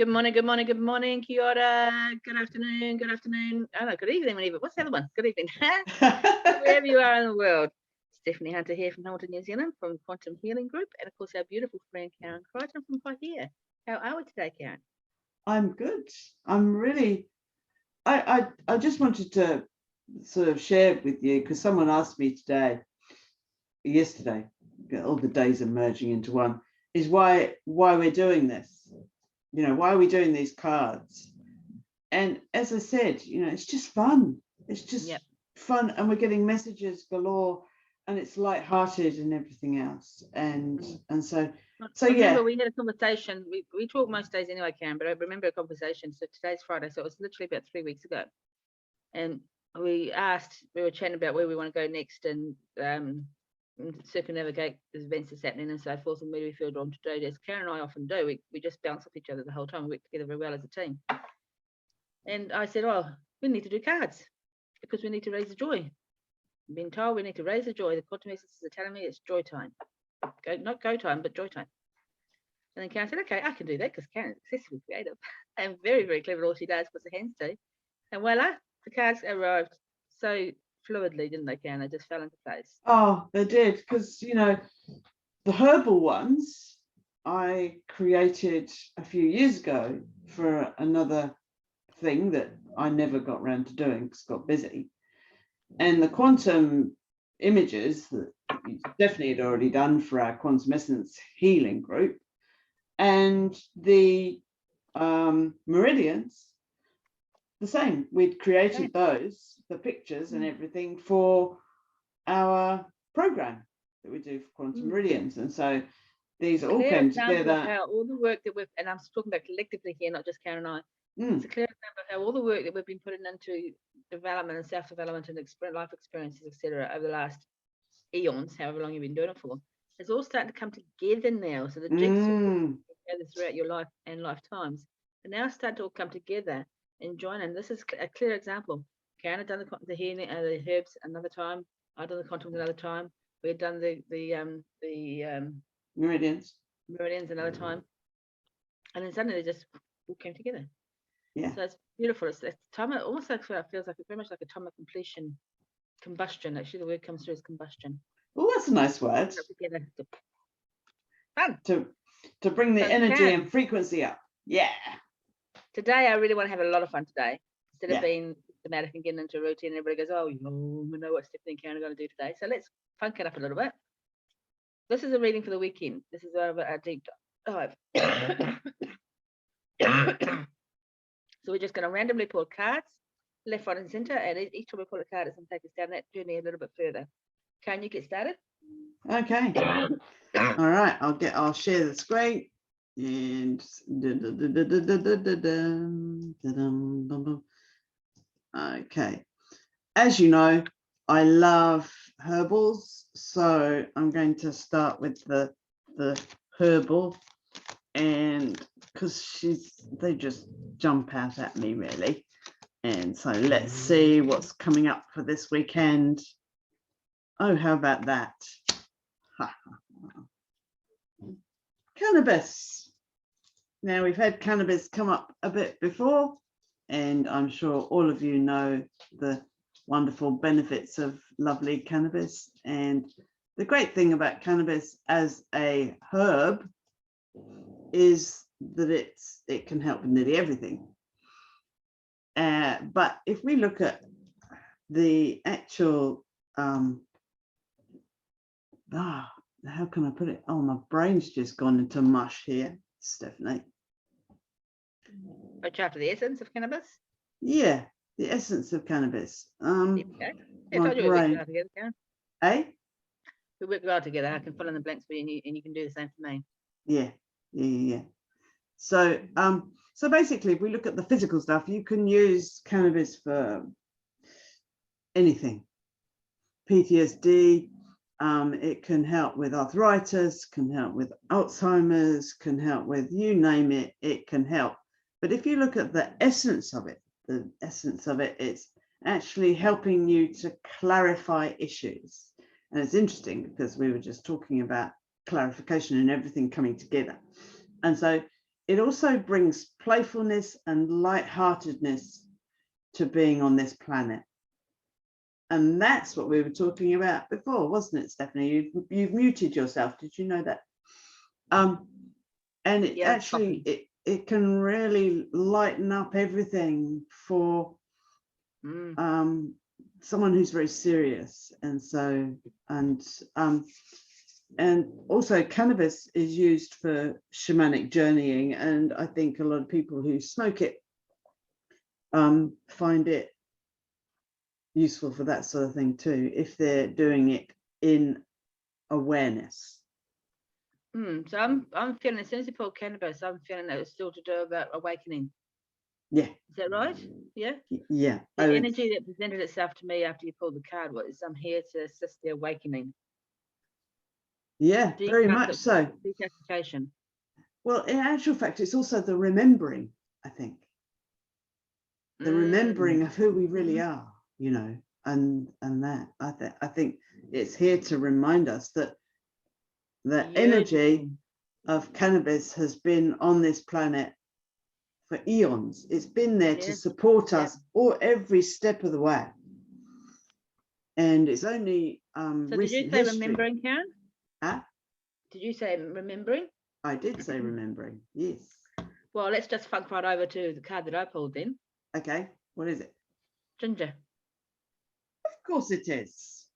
Good morning, good morning, good morning, kia ora, good afternoon, good afternoon. Oh no, good evening, what's the other one? Good evening. Wherever you are in the world. Stephanie Hunter here from Hamilton, New Zealand, from Quantum Healing Group, and of course our beautiful friend Karen Crichton from Paihia. How are we today, Karen? I'm good. I'm really, I just wanted to sort of share with you, because someone asked me yesterday, all the days are merging into one, is why we're doing this. You know, why are we doing these cards? And as I said, you know, it's just fun. It's just fun, and we're getting messages galore, and it's lighthearted and everything else. And so remember, we had a conversation. We talk most days anyway, Karen, but I remember a conversation. So today's Friday, so it was literally about 3 weeks ago. And we were chatting about where we want to go next, and circumnavigate the events that's happening and so forth, and where we feel drawn to do this. Karen and I often do. We just bounce off each other the whole time. We work together very well as a team. And I said, oh, we need to do cards because we need to raise the joy. I've been told we need to raise the joy. The quantum essences are telling me it's joy time. Not go time, but joy time. And then Karen said, okay, I can do that because Karen's excessively creative and very, very clever at all she does, puts her hands to. And voila, the cards arrived so fluidly, didn't they, Karen? They just fell into place. Oh, they did, because, you know, the herbal ones I created a few years ago for another thing that I never got around to doing because I got busy. And the quantum images that you definitely had already done for our quantum essence healing group, and the meridians, the same. We'd created those, the pictures and everything, for our program that we do for quantum meridians. And so these all came together. How all the work that and I'm talking about collectively here, not just Karen and I. It's a clear example of how all the work that we've been putting into development and self-development and life experiences, etc., over the last eons, however long you've been doing it for, it's all starting to come together now. So the jigsaw together throughout your life and lifetimes, and now start to all come together and join. And this is a clear example. Karen had done the healing, the herbs another time. I've done the quantum another time. We had done the meridians another time, and then suddenly they just all came together. Yeah. So it's beautiful. It's time. It almost feels like it's very much like a time of completion, combustion. Actually, the word comes through as combustion. Well, that's a nice word. Fun. To bring the energy and frequency up. Yeah. Today, I really want to have a lot of fun today. Instead of being systematic and getting into a routine, everybody goes, oh, we know what Stephanie and Karen are going to do today. So let's funk it up a little bit. This is a reading for the weekend. This is our deep dive. So we're just going to randomly pull cards, left, right, and center, and each time we pull a card, it's going to take us down that journey a little bit further. Can you get started? Okay. All right. I'll share the screen. And okay. As you know, I love herbals, so I'm going to start with the herbal, and because they just jump out at me really. And so let's see what's coming up for this weekend. Oh, how about that? Cannabis. Now, we've had cannabis come up a bit before, and I'm sure all of you know the wonderful benefits of lovely cannabis. And the great thing about cannabis as a herb is that it can help with nearly everything. But if we look at the actual how can I put it? Oh, my brain's just gone into mush here, Stephanie. But after the essence of cannabis? Yeah, the essence of cannabis. Okay. Yeah, I told you we work well together, Karen. Eh? We work well together. I can fill in the blanks for you, and you can do the same for me. Yeah. So, so basically, if we look at the physical stuff, you can use cannabis for anything. PTSD. It can help with arthritis, can help with Alzheimer's, can help with you name it, it can help. But if you look at the essence of it, it's actually helping you to clarify issues. And it's interesting because we were just talking about clarification and everything coming together. And so it also brings playfulness and lightheartedness to being on this planet. And that's what we were talking about before, wasn't it, Stephanie? You've muted yourself. Did you know that? And it Yeah, actually, it can really lighten up everything for someone who's very serious. And so, and also cannabis is used for shamanic journeying. And I think a lot of people who smoke it find it useful for that sort of thing too, if they're doing it in awareness. So I'm feeling, as soon as you pull cannabis, I'm feeling that it's still to do about awakening. Yeah. Is that right? Yeah. Yeah. The energy that presented itself to me after you pulled the card was, I'm here to assist the awakening. Yeah, very much so. Declassification. Well, in actual fact, it's also the remembering, I think. The remembering of who we really are, you know, and that I think it's here to remind us that the energy of cannabis has been on this planet for eons. It's been there to support us every step of the way. And it's only so recent did you say history. Remembering, Karen? Huh? Did you say remembering? I did say remembering, yes. Well, let's just funk right over to the card that I pulled then. Okay, what is it? Ginger. Of course it is.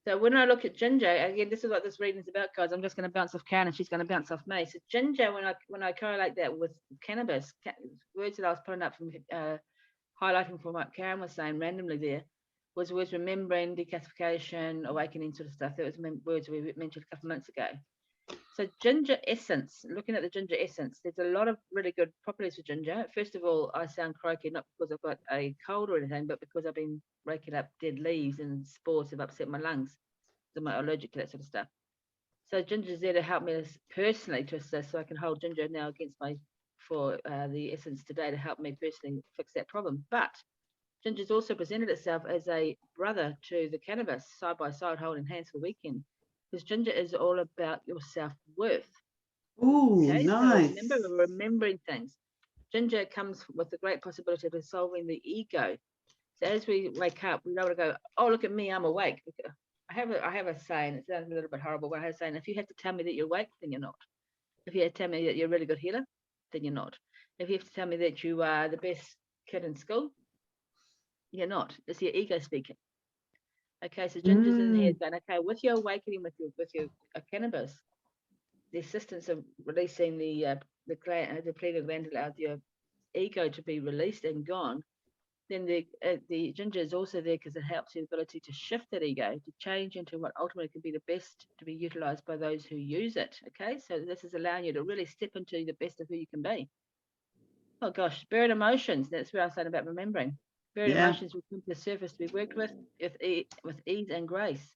So when I look at ginger, again, this is what this reading is about, guys. I'm just going to bounce off Karen and she's going to bounce off me. So ginger, when I correlate that with cannabis, words that I was putting up from highlighting from what Karen was saying randomly there, was remembering, declassification, awakening sort of stuff. That was words we mentioned a couple of minutes ago. So ginger essence, looking at the ginger essence, there's a lot of really good properties for ginger. First of all, I sound croaky, not because I've got a cold or anything, but because I've been raking up dead leaves and spores have upset my lungs. So I'm allergic to that sort of stuff. So ginger is there to help me personally to assist, so I can hold ginger now against for the essence today to help me personally fix that problem. But ginger's also presented itself as a brother to the cannabis, side by side, holding hands for the weekend. Because ginger is all about your self-worth. Oh, okay? Nice. So remember, remembering things. Ginger comes with the great possibility of dissolving the ego. So as we wake up, we don't want to go, oh, look at me, I'm awake. I have a saying, it sounds a little bit horrible, but I have a saying, if you have to tell me that you're awake, then you're not. If you have to tell me that you're a really good healer, then you're not. If you have to tell me that you are the best kid in school, you're not. It's your ego speaking. Okay, so ginger's in here going, okay, with your awakening, with your cannabis, the assistance of releasing the pineal gland allows your ego to be released and gone. Then the ginger is also there because it helps the ability to shift that ego, to change into what ultimately can be the best to be utilized by those who use it. Okay, so this is allowing you to really step into the best of who you can be. Oh gosh, buried emotions. That's where I was saying about remembering. Buried emotions will come to the surface to be worked with ease and grace.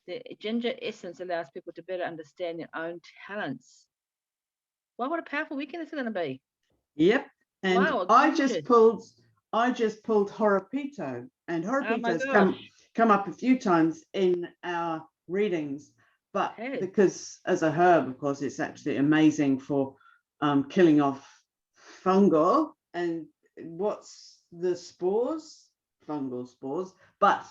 The ginger essence allows people to better understand their own talents. Wow, what a powerful weekend it's going to be. Yep. And wow, I just pulled Horopito, and Horopito's come up a few times in our readings, but because as a herb, of course, it's actually amazing for killing off fungal. And what's the spores? Fungal spores. But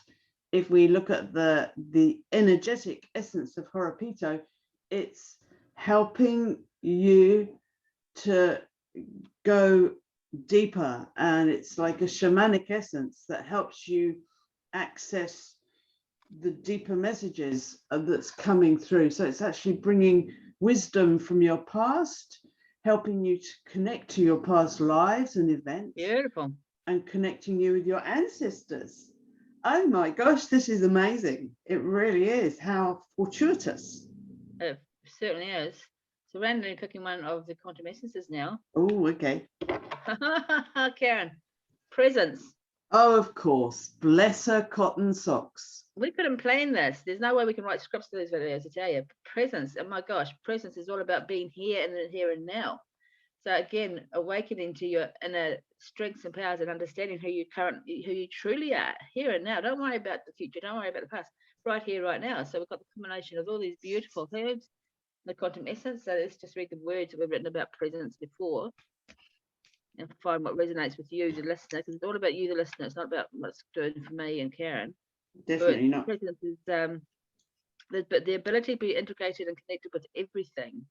if we look at the energetic essence of Horopito, it's helping you to go deeper, and it's like a shamanic essence that helps you access the deeper messages that's coming through. So it's actually bringing wisdom from your past, helping you to connect to your past lives and events. Beautiful. And connecting you with your ancestors. Oh my gosh, this is amazing. It really is. How fortuitous. It certainly is. So randomly picking one of the quantum essences now. Oh, okay. Karen, presence. Oh, of course. Bless her cotton socks. We couldn't plan this. There's no way we can write scripts to these videos, I tell you. Presence, oh my gosh, presence is all about being here and here and now. So again, awakening to your inner strengths and powers and understanding who you truly are here and now. Don't worry about the future. Don't worry about the past. Right here, right now. So we've got the combination of all these beautiful herbs, the quantum essence. So let's just read the words that were written about presence before and find what resonates with you, the listener, because it's all about you, the listener. It's not about what's doing for me and Karen. Definitely not. Presence is the ability to be integrated and connected with everything,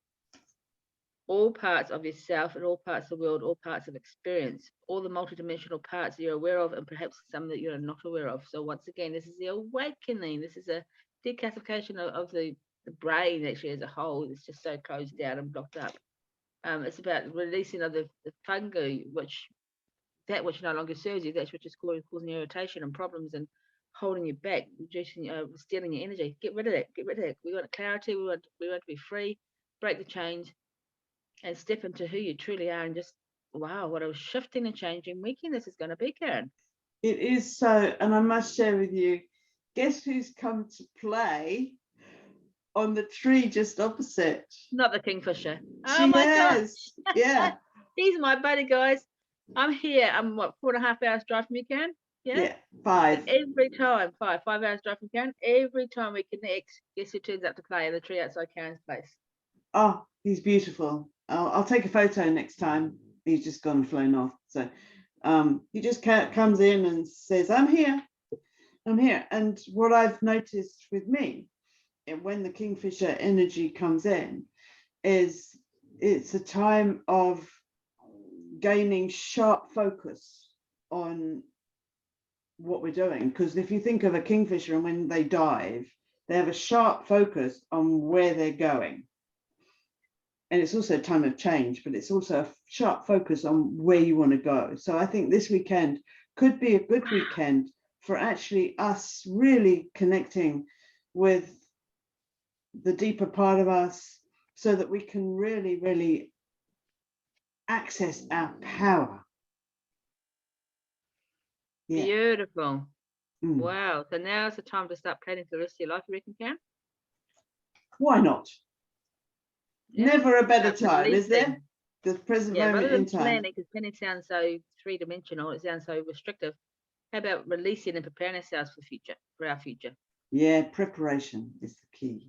all parts of yourself and all parts of the world, all parts of experience, all the multidimensional parts you're aware of and perhaps some that you're not aware of. So once again, this is the awakening. This is a declassification of the brain actually as a whole. It's just so closed down and blocked up. It's about releasing of the fungi, which no longer serves you, that's which is causing irritation and problems and holding you back, reducing, stealing your energy. Get rid of it. Get rid of it. We want clarity. We want to be free. Break the chains and step into who you truly are. And just wow, what a shifting and changing weekend this is going to be, Karen. It is so, and I must share with you. Guess who's come to play on the tree just opposite? Not the kingfisher. Oh She my has. gosh. Yeah. He's my buddy, guys. I'm here. I'm what, 4.5 hours drive from you, Karen? Yeah. 5. Every time, 5 hours drive from Karen. Every time we connect, guess who turns up to play in the tree outside Karen's place? Oh, he's beautiful. I'll take a photo next time. He's just gone and flown off. So he just comes in and says, I'm here. I'm here. And what I've noticed with me, and when the kingfisher energy comes in, is it's a time of gaining sharp focus on what we're doing. Because if you think of a kingfisher and when they dive, they have a sharp focus on where they're going. And it's also a time of change, but it's also a sharp focus on where you want to go. So I think this weekend could be a good weekend for actually us really connecting with the deeper part of us so that we can really, really access our power. Yeah. Beautiful. Mm. Wow. So now's the time to start planning for the rest of your life, you reckon, Karen? Why not? Yeah. Never a better time, is there? The present moment in time. Planning, because planning sounds so three-dimensional, it sounds so restrictive. How about releasing and preparing ourselves for the future, for our future? Yeah, preparation is the key.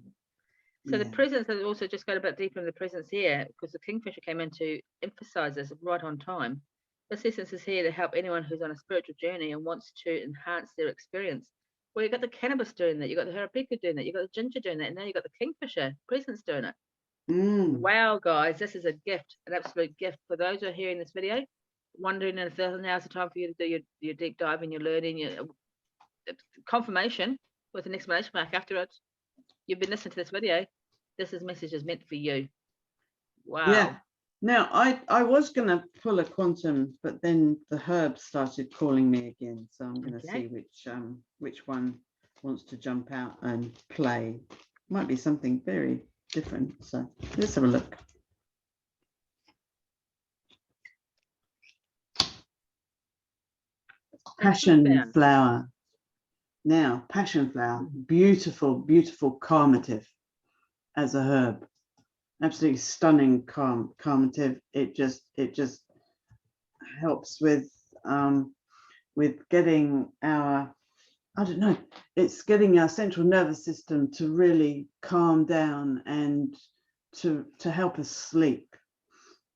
So the presence has also just got a bit deeper in the presence here, because the kingfisher came in to emphasize this right on time. This essence is here to help anyone who's on a spiritual journey and wants to enhance their experience. Well, you got the cannabis doing that, you got the Harapika doing that, you got the ginger doing that, and now you got the kingfisher presence doing it. Wow, guys, this is a gift, an absolute gift for those who are hearing this video, wondering if now's the time for you to do your deep dive and your learning, your confirmation with an exclamation mark afterwards. You've been listening to this video. This message is meant for you. Wow. Yeah. Now, I was going to pull a quantum, but then the herb started calling me again. So I'm going to see which one wants to jump out and play. Might be something very different. So let's have a look. Passion flower. Now, passion flower, beautiful, beautiful calmative as a herb. Absolutely stunning calmative. It just helps with getting our, I don't know, it's getting our central nervous system to really calm down and to help us sleep.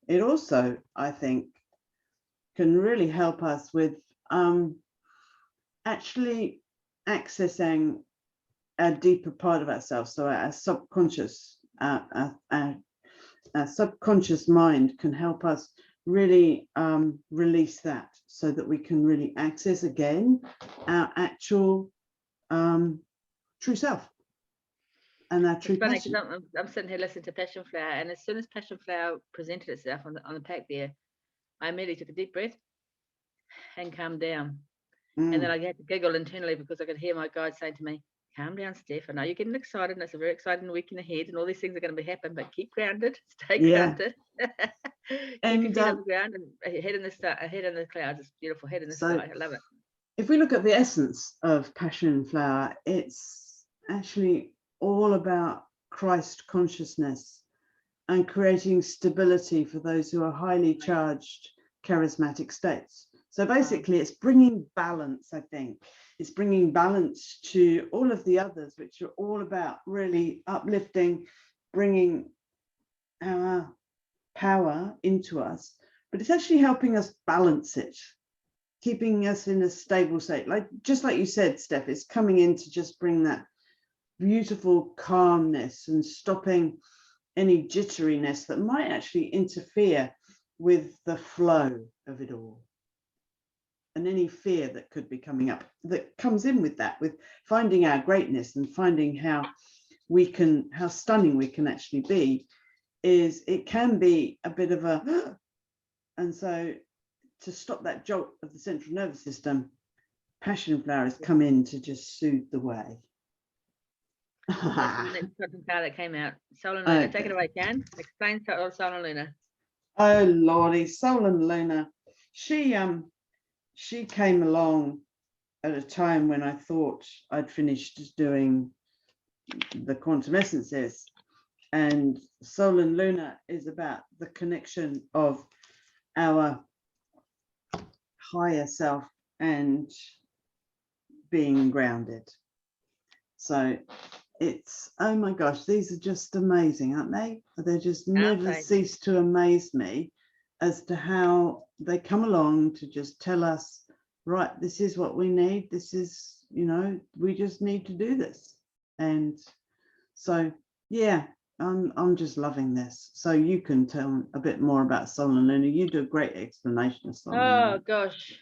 It also, I think, can really help us with actually accessing a deeper part of ourselves. So our subconscious, our subconscious mind can help us really release that so that we can really access again our actual true self and our true passion. I'm sitting here listening to Passion Flower, and as soon as Passion Flower presented itself on the pack there, I immediately took a deep breath and calmed down. And then I had to giggle internally because I could hear my guide saying to me, calm down, Steph. I know you're getting excited, and it's a very exciting weekend ahead, and all these things are going to be happening, but keep grounded, stay grounded. Keep your feet on the ground and head in the clouds. It's beautiful, head in the sky. I love it. If we look at the essence of Passion Flower, it's actually all about Christ consciousness and creating stability for those who are highly charged charismatic states. So basically it's bringing balance, I think. It's bringing balance to all of the others, which are all about really uplifting, bringing our power into us, but it's actually helping us balance it, keeping us in a stable state. Like, just like you said, Steph, it's coming in to just bring that beautiful calmness and stopping any jitteriness that might actually interfere with the flow of it all. And any fear that could be coming up that comes in with that, with finding our greatness and finding how stunning we can actually be, is it can be a bit of a, and so to stop that jolt of the central nervous system, passion flowers come in to just soothe the way. That's the next quantum card that came out. Sol and Luna. Take it Okay. away, Karen. Explain Sol and Luna. Oh Lordy, Sol and Luna. She came along at a time when I thought I'd finished doing the quantum essences, and Sol and Luna is about the connection of our higher self and being grounded. So it's, oh my gosh, these are just amazing, aren't they? They just never cease to amaze me as to how they come along to just tell us, right, this is what we need. This is, you know, we just need to do this. And so, yeah, I'm just loving this. So you can tell a bit more about Sol and Luna. You do a great explanation of Sol and Luna. Oh gosh,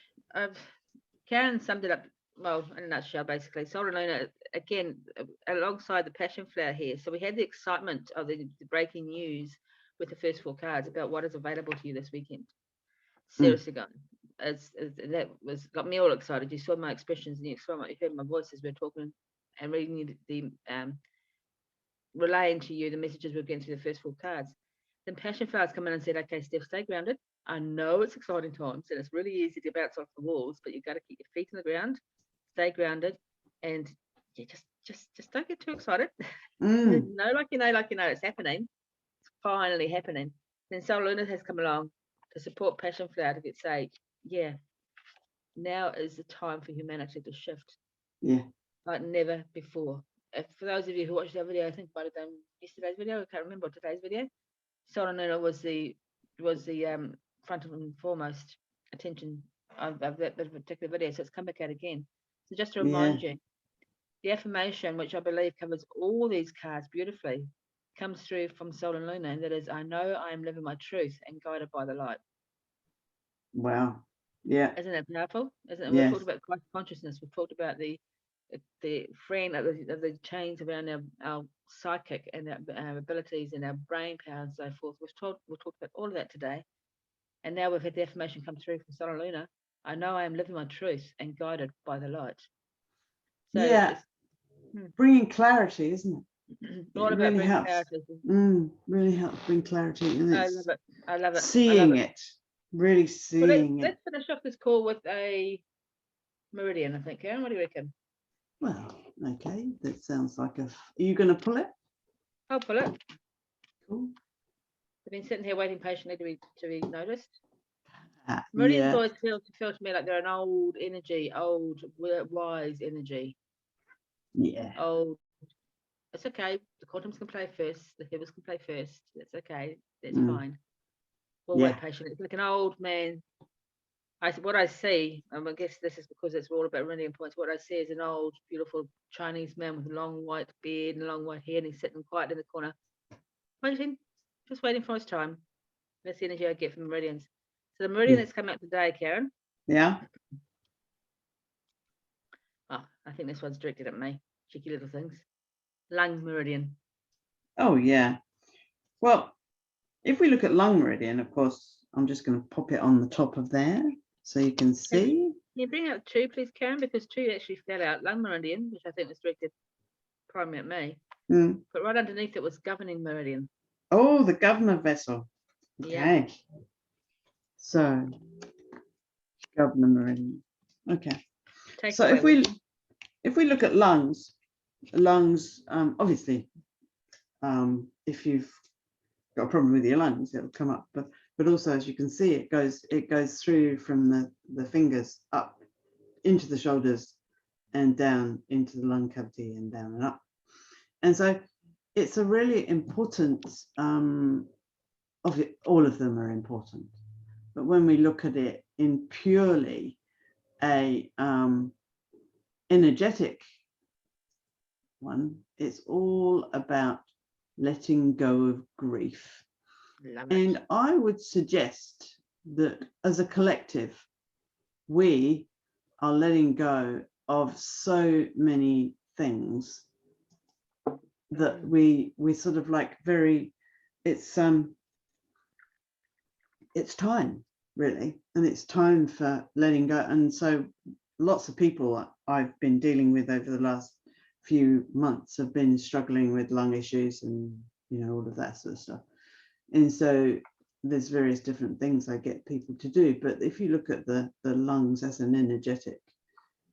Karen summed it up well in a nutshell. Basically, Sol and Luna, again, alongside the passion flower here. So we had the excitement of the breaking news with the first 4 cards about what is available to you this weekend. Seriously, gone. As that was got me all excited. You saw my expressions and you heard my voice as we we're talking and reading the relaying to you the messages we're getting through the first 4 cards. Then passion flowers come in and said, "Okay, Steph, stay grounded. I know it's exciting times and it's really easy to bounce off the walls, but you've got to keep your feet in the ground, stay grounded, and yeah, just don't get too excited. Like you know, it's happening. It's finally happening." Then Sol Luna has come along to support passion flower to say, yeah, now is the time for humanity to shift. Yeah. Like never before. For those of you who watched that video, I think might have done yesterday's video. I can't remember today's video. Sol and Luna was the front and foremost attention of that particular video. So it's come back out again. So just to remind you, the affirmation, which I believe covers all these cards beautifully, comes through from Sol and Luna, and that is, I know I am living my truth and guided by the light. Wow. Yeah. Isn't that powerful? Isn't it? Yes. We've talked about consciousness. We've talked about the frame of the chains around our psychic and our abilities and our brain power and so forth. We've talked about all of that today. And now we've had the affirmation come through from Sol and Luna. I know I am living my truth and guided by the light. So yeah. Bringing clarity, isn't it? All about really bringing clarity. Really helps bring clarity. And I love it. I love it. Seeing it. Really seeing it. Let's finish off this call with a meridian, I think. Karen, what do you reckon? Well, okay. That sounds like are you going to pull it? I'll pull it. Cool. I've been sitting here waiting patiently to be noticed. Meridians always feel to me like they're an old energy, old wise energy. Yeah. Old. It's okay. The quantums can play first. The heavers can play first. That's okay. That's fine. We'll wait patiently. It's like an old man. What I see, I guess this is because it's all about meridian points. What I see is an old, beautiful Chinese man with a long white beard and long white hair, and he's sitting quiet in the corner, waiting, just waiting for his time. That's the energy I get from meridians. So the meridian that's come out today, Karen. Yeah. Oh, I think this one's directed at me. Cheeky little things. Lung meridian. Oh yeah. Well, if we look at lung meridian, of course, I'm just going to pop it on the top of there so you can see. Can you bring out 2, please, Karen? Because 2 actually fell out. Lung meridian, which I think was directed primarily at me. But right underneath it was governing meridian. Oh, the governor vessel. Okay. Yeah. So governor meridian. Okay. So if we look at lungs, obviously, if you've got a problem with your lungs, it'll come up. But also, as you can see, it goes through from the fingers up into the shoulders and down into the lung cavity and down and up. And so it's a really important all of them are important. But when we look at it in purely a energetic one, it's all about letting go of grief. Love it. And I would suggest that as a collective, we are letting go of so many things that we sort of like it's time really, and it's time for letting go. And so lots of people I've been dealing with over the last few months have been struggling with lung issues and all of that sort of stuff. And so there's various different things I get people to do. But if you look at the lungs as an energetic,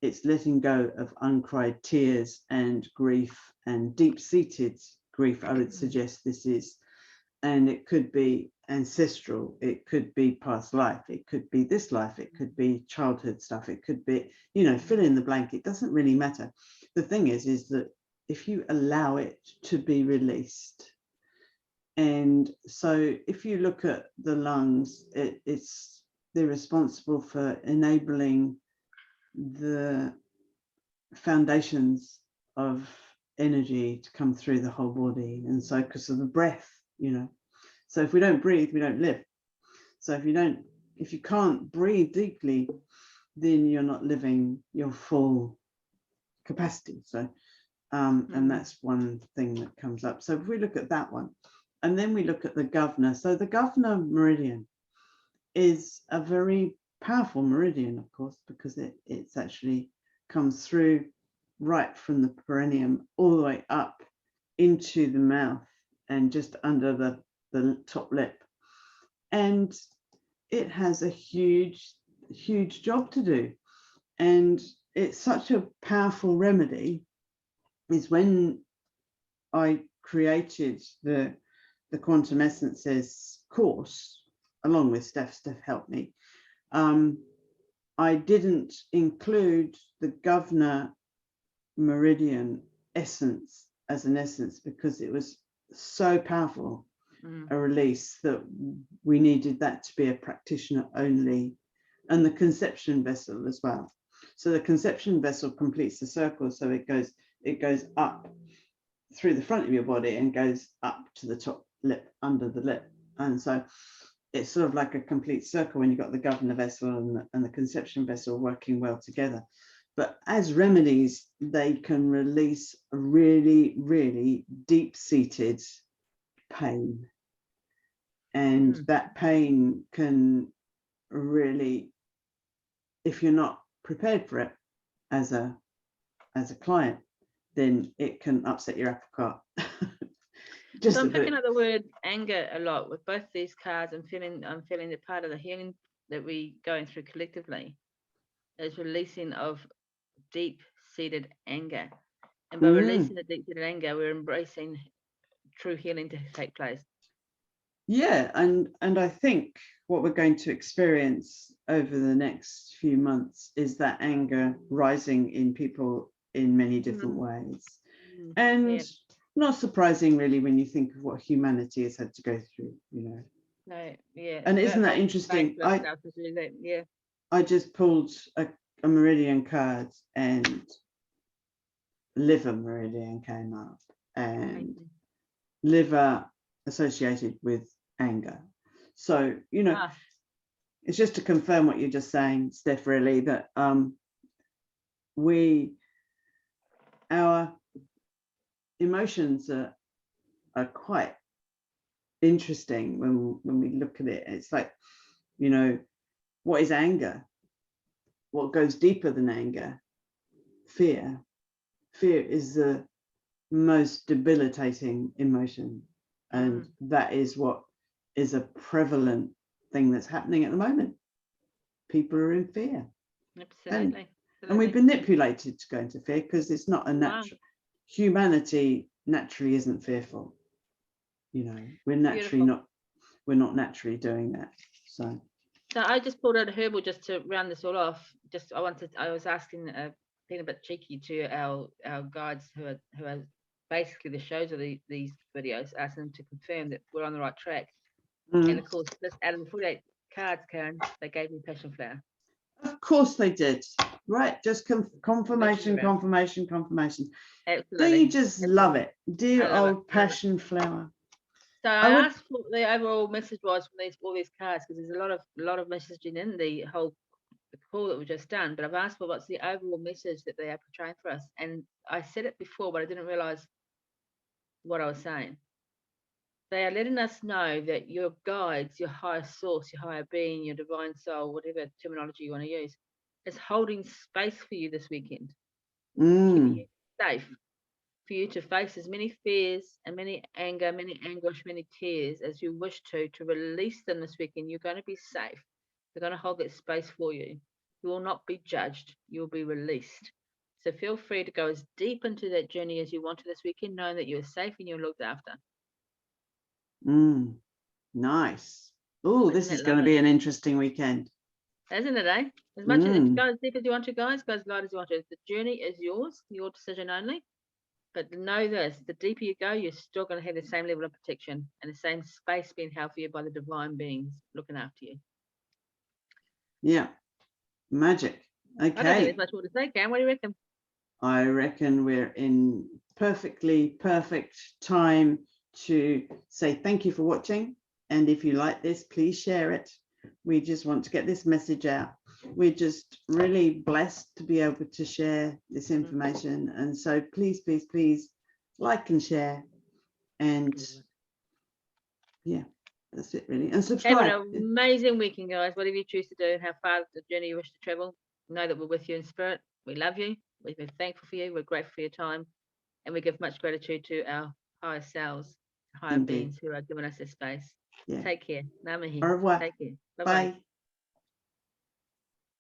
it's letting go of uncried tears and grief and deep-seated grief, I would suggest this is. And it could be ancestral, it could be past life, it could be this life, it could be childhood stuff, it could be, fill in the blank. It doesn't really matter. The thing is that if you allow it to be released, and so if you look at the lungs, they're responsible for enabling the foundations of energy to come through the whole body. And so because of the breath, so if we don't breathe, we don't live. So if you can't breathe deeply, then you're not living your full capacity. So and that's one thing that comes up. So if we look at that one, and then we look at the governor. So the governor meridian is a very powerful meridian, of course, because it's actually comes through right from the perineum all the way up into the mouth and just under the top lip. And it has a huge job to do. And it's such a powerful remedy. Is when I created the Quantum Essences course, along with Steph helped me, I didn't include the governor meridian essence as an essence because it was so powerful a release that we needed that to be a practitioner only, and the conception vessel as well. So the conception vessel completes the circle, so it goes up through the front of your body and goes up to the top lip, under the lip. And so it's sort of like a complete circle when you've got the governor vessel and the conception vessel working well together. But as remedies, they can release really, really deep-seated pain. And that pain can really, if you're not prepared for it as a client, then it can upset your apple cart. So I'm picking up the word anger a lot with both these cards. I'm feeling the part of the healing that we going through collectively is releasing of deep-seated anger. And by releasing the deep-seated anger, we're embracing true healing to take place. Yeah, and I think what we're going to experience over the next few months is that anger rising in people in many different ways. And not surprising really when you think of what humanity has had to go through, No, yeah. And isn't that interesting? I just pulled a meridian card and liver meridian came up, and liver associated with anger. So, it's just to confirm what you're just saying, Steph, really, that our emotions are quite interesting when we look at it. It's like, what is anger? What goes deeper than anger? Fear. Fear is the most debilitating emotion, and that is what is a prevalent thing that's happening at the moment. People are in fear. Absolutely. And we've been manipulated to go into fear because it's not a natural. Humanity naturally isn't fearful. We're naturally we're not naturally doing that. So I just pulled out a herbal just to round this all off. I was asking, being a bit cheeky to our guides who are basically the shows of these videos, asking them to confirm that we're on the right track. And of course, just out of the 48 cards, Karen, they gave me passion flower. Of course they did. Right, just confirmation, around. confirmation, confirmation. Do Absolutely. you just love it? Dear I love it. old passion flower. So I I would- asked what the overall message was from all these cards, because there's a lot of messaging in the call that we've just done. But I've asked for what's the overall message that they are portraying for us, and I said it before, but I didn't realize what I was saying. They are letting us know that your guides, your higher source, your higher being, your divine soul, whatever terminology you want to use, is holding space for you this weekend, keeping you safe, for you to face as many fears and many anger, many anguish, many tears as you wish to release them this weekend. You're going to be safe. They're going to hold that space for you. You will not be judged. You will be released. So feel free to go as deep into that journey as you want to this weekend, knowing that you're safe and you're looked after. Nice. Oh, this is going to be an interesting weekend. Isn't it, eh? As much as go as deep as you want to, guys, go as light as you want to. The journey is yours, your decision only. But know this, the deeper you go, you're still going to have the same level of protection and the same space being held for you by the divine beings looking after you. Yeah. Magic. Okay. I don't think there's much more to say, Cam. What do you reckon? I reckon we're in perfectly perfect time to say thank you for watching. And if you like this, please share it. We just want to get this message out. We're just really blessed to be able to share this information. And so please, please, please like and share. And yeah, that's it really. And subscribe. Have an amazing weekend, guys. Whatever you choose to do and how far the journey you wish to travel, know that we're with you in spirit. We love you. We're thankful for you. We're grateful for your time. And we give much gratitude to our higher selves, higher beings who are giving us this space. Yeah. Take care. Namahi. Au revoir. Take care. Bye.